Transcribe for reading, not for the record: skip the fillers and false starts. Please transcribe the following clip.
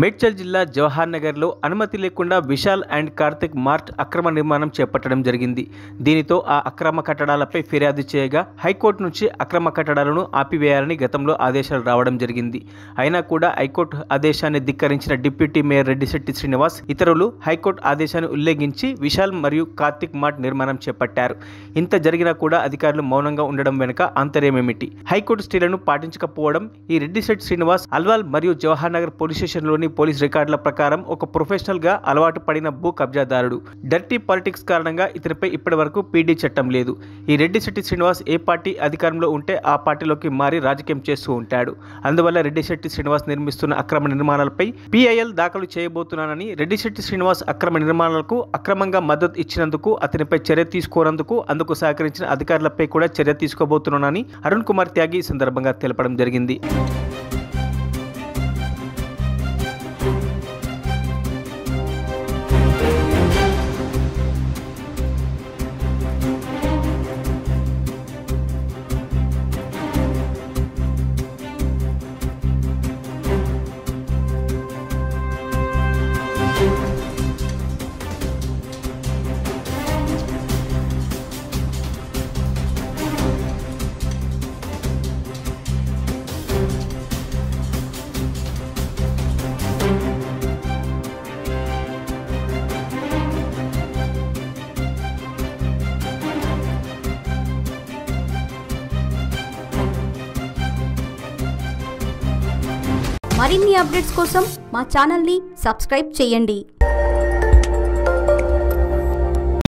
మేడ్చల్ జిల్లా జవహర్ నగర్లో అనుమతి లేకుండా విశాల్ అండ్ కార్తిక్ మార్ట్ అక్రమ నిర్మాణం చేపట్టడం జరిగింది. దీనితో ఆ అక్రమ కట్టడాలపై ఫిర్యాదు చేయగా హైకోర్టు నుంచి అక్రమ కట్టడాలను ఆపివేయాలని గతంలో ఆదేశాలు రావడం జరిగింది. అయినా కూడా హైకోర్టు ఆదేశాన్ని ధిక్కరించిన డిప్యూటీ మేయర్ రెడ్డిశెట్టి శ్రీనివాస్ ఇతరులు హైకోర్టు ఆదేశాన్ని ఉల్లంఘించి విశాల్ మరియు కార్తిక్ మార్ట్ నిర్మాణం చేపట్టారు. ఇంత జరిగినా కూడా అధికారులు మౌనంగా ఉండడం వెనుక ఆంతర్యమేమిటి? హైకోర్టు స్టేలను పాటించకపోవడం. ఈ రెడ్డిశెట్టి శ్రీనివాస్ అల్వాల్ మరియు జవహర్ నగర్ పోలీస్ స్టేషన్లోని పోలీస్ రికార్డుల ప్రకారం ఒక ప్రొఫెషనల్ గా అలవాటు పడిన భూ కబ్జాదారుడు. డర్టీ పాలిటిక్స్ కారణంగా ఇతనిపై ఇప్పటి వరకు పీడీ చట్టం లేదు. ఈ రెడ్డిశెట్టి శ్రీనివాస్ ఏ పార్టీ అధికారంలో ఉంటే ఆ పార్టీలోకి మారి రాజకీయం చేస్తూ ఉంటాడు. అందువల్ల రెడ్డిశెట్టి శ్రీనివాస్ నిర్మిస్తున్న అక్రమ నిర్మాణాలపై PIL దాఖలు చేయబోతున్నానని, రెడ్డిశెట్టి శ్రీనివాస్ అక్రమ నిర్మాణాలకు అక్రమంగా మద్దతు ఇచ్చినందుకు అతనిపై చర్య తీసుకోనందుకు అందుకు సహకరించిన అధికారులపై కూడా చర్య తీసుకోబోతున్నానని అరుణ్ కుమార్ త్యాగి ఈ సందర్భంగా తెలపడం జరిగింది. మరిన్ని అప్డేట్స్ కోసం మా ఛానల్ని సబ్స్క్రైబ్ చేయండి.